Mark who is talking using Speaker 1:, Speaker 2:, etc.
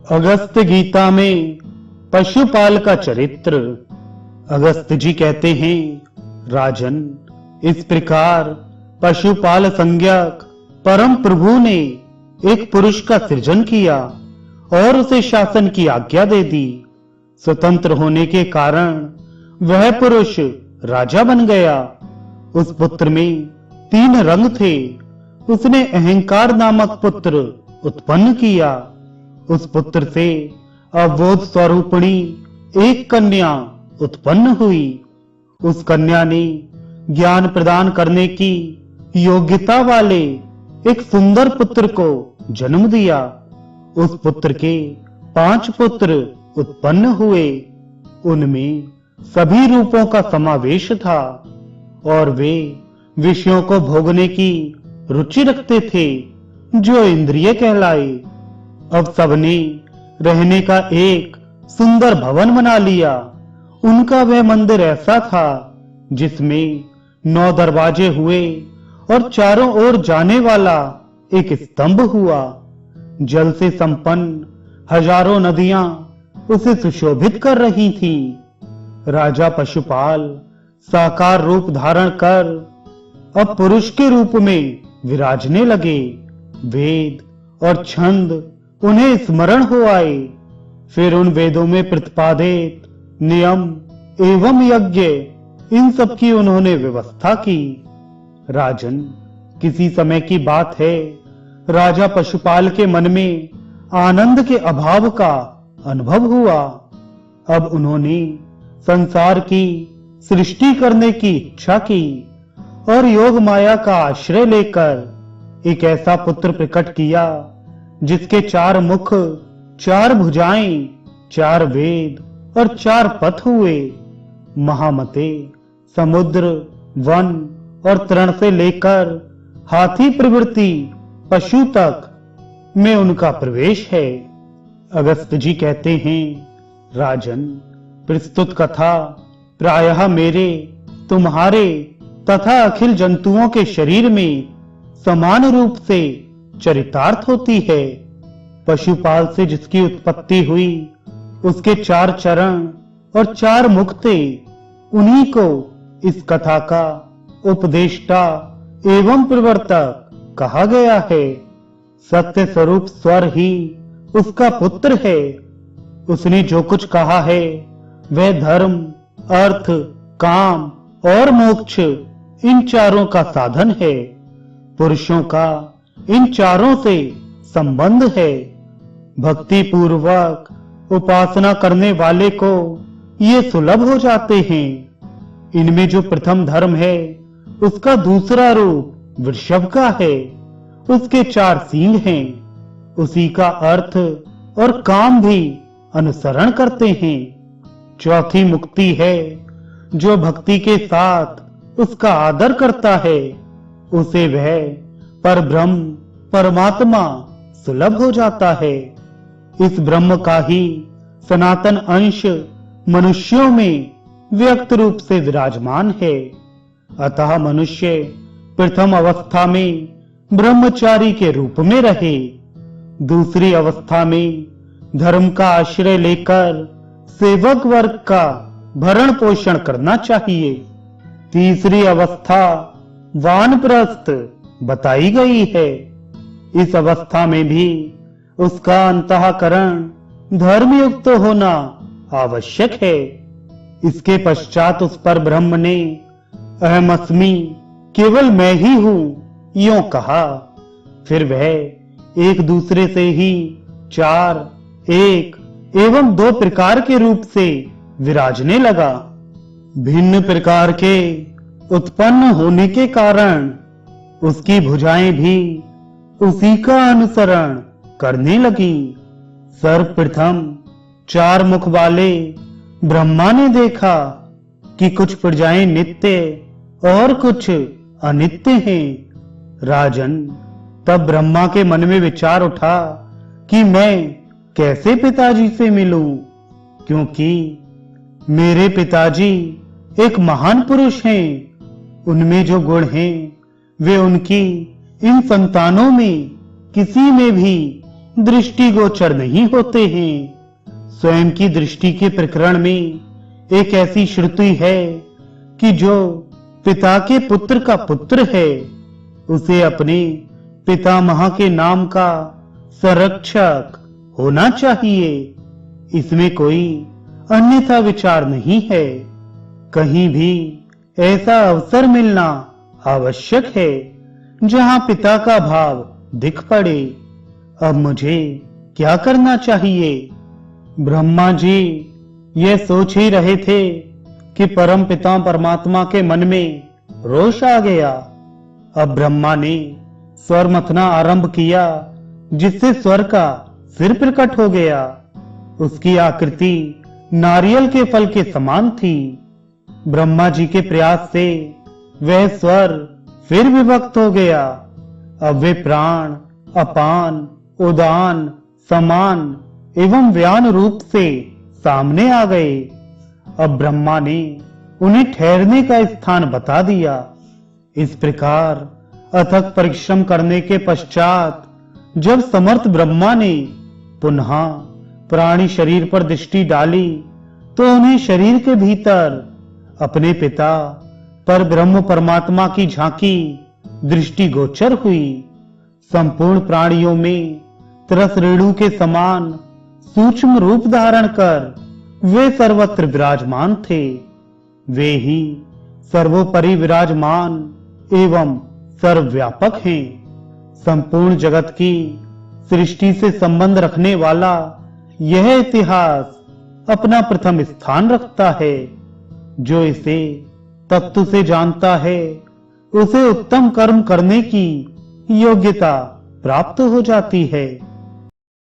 Speaker 1: अगस्त गीता में पशुपाल का चरित्र। अगस्त जी कहते हैं, राजन, इस प्रकार पशुपाल संज्ञक परम प्रभु ने एक पुरुष का सृजन किया और उसे शासन की आज्ञा दे दी। स्वतंत्र होने के कारण वह पुरुष राजा बन गया। उस पुत्र में 3 रंग थे। उसने अहंकार नामक पुत्र उत्पन्न किया। उस पुत्र से अबोध स्वरूपिणी एक कन्या उत्पन्न हुई। उस कन्या ने ज्ञान प्रदान करने की योग्यता वाले एक सुंदर पुत्र को जन्म दिया। उस पुत्र के 5 पुत्र उत्पन्न हुए। उनमें सभी रूपों का समावेश था और वे विषयों को भोगने की रुचि रखते थे, जो इंद्रिय कहलाए। अब सबने रहने का एक सुंदर भवन बना लिया। उनका वह मंदिर ऐसा था जिसमें 9 दरवाजे हुए और चारों ओर जाने वाला एक स्तंभ हुआ। जल से संपन्न हजारों नदियां उसे सुशोभित कर रही थीं। राजा पशुपाल साकार रूप धारण कर अब पुरुष के रूप में विराजने लगे। वेद और छंद उन्हें स्मरण हो आए। फिर उन वेदों में प्रतिपादित नियम एवं यज्ञ, इन सब की उन्होंने व्यवस्था की। राजन, किसी समय की बात है, राजा पशुपाल के मन में आनंद के अभाव का अनुभव हुआ। अब उन्होंने संसार की सृष्टि करने की इच्छा की और योग माया का आश्रय लेकर एक ऐसा पुत्र प्रकट किया जिसके 4 मुख, 4 भुजाएं, 4 वेद और 4 पथ हुए। महामते, समुद्र, वन और तृण से लेकर हाथी प्रवृत्ति पशु तक में उनका प्रवेश है। अगस्त जी कहते हैं, राजन, प्रस्तुत कथा प्रायः मेरे, तुम्हारे तथा अखिल जंतुओं के शरीर में समान रूप से चरितार्थ होती है। पशुपाल से जिसकी उत्पत्ति हुई, उसके 4 चरण और 4 मुख थे। उन्हीं को इस कथा का उपदेष्टा एवं प्रवर्तक कहा गया है। सत्य स्वरूप स्वर ही उसका पुत्र है। उसने जो कुछ कहा है वह धर्म, अर्थ, काम और मोक्ष, इन चारों का साधन है। पुरुषों का इन चारों से संबंध है। भक्ति पूर्वक उपासना करने वाले को ये सुलभ हो जाते हैं। इनमें जो प्रथम धर्म है, उसका दूसरा रूप वृषभ का है। उसके 4 सींग हैं। उसी का अर्थ और काम भी अनुसरण करते हैं। चौथी मुक्ति है। जो भक्ति के साथ उसका आदर करता है, उसे वह परब्रह्म परमात्मा सुलभ हो जाता है। इस ब्रह्म का ही सनातन अंश मनुष्यों में व्यक्त रूप से विराजमान है। अतः मनुष्य प्रथम अवस्था में ब्रह्मचारी के रूप में रहे। दूसरी अवस्था में धर्म का आश्रय लेकर सेवक वर्ग का भरण पोषण करना चाहिए। तीसरी अवस्था वानप्रस्थ बताई गई है। इस अवस्था में भी उसका अंतःकरण धर्मयुक्त होना आवश्यक है। इसके पश्चात उस पर ब्रह्म ने अहमस्मि, केवल मैं ही हूं, यों कहा। फिर वह एक दूसरे से ही 4, 1 एवं 2 प्रकार के रूप से विराजने लगा। भिन्न प्रकार के उत्पन्न होने के कारण उसकी भुजाएं भी उसी का अनुसरण करने लगी। सर्वप्रथम 4 मुख वाले ब्रह्मा ने देखा कि कुछ प्रजाएं नित्य और कुछ अनित्य हैं। राजन, तब ब्रह्मा के मन में विचार उठा कि मैं कैसे पिताजी से मिलूं, क्योंकि मेरे पिताजी एक महान पुरुष हैं। उनमें जो गुण हैं वे उनकी इन संतानों में किसी में भी दृष्टिगोचर नहीं होते हैं। स्वयं की दृष्टि के प्रकरण में एक ऐसी श्रुति है कि जो पिता के पुत्र का पुत्र है उसे अपने पितामह के नाम का संरक्षक होना चाहिए। इसमें कोई अन्यथा विचार नहीं है। कहीं भी ऐसा अवसर मिलना आवश्यक है जहां पिता का भाव दिख पड़े। अब मुझे क्या करना चाहिए? ब्रह्मा जी ये सोच ही रहे थे कि परम पिता परमात्मा के मन में रोष आ गया। अब ब्रह्मा ने स्वर मथना आरंभ किया, जिससे स्वर का सिर प्रकट हो गया। उसकी आकृति नारियल के फल के समान थी। ब्रह्मा जी के प्रयास से वह स्वर फिर विभक्त हो गया। अब वे प्राण, अपान, उदान, समान एवं व्यान रूप से सामने आ गए। अब ब्रह्मा ने उन्हें ठहरने का स्थान बता दिया। इस प्रकार अथक परिश्रम करने के पश्चात जब समर्थ ब्रह्मा ने पुनः प्राणी शरीर पर दृष्टि डाली तो उन्हें शरीर के भीतर अपने पिता पर ब्रह्म परमात्मा की झांकी दृष्टिगोचर हुई। संपूर्ण प्राणियों में तरस रेणु के समान सूक्ष्म रूप धारण कर वे सर्वत्र विराजमान थे। वे ही सर्वोपरि विराजमान एवं सर्वव्यापक हैं। संपूर्ण जगत की सृष्टि से संबंध रखने वाला यह इतिहास अपना प्रथम स्थान रखता है। जो इसे तत्व से जानता है उसे उत्तम कर्म करने की योग्यता प्राप्त हो जाती है।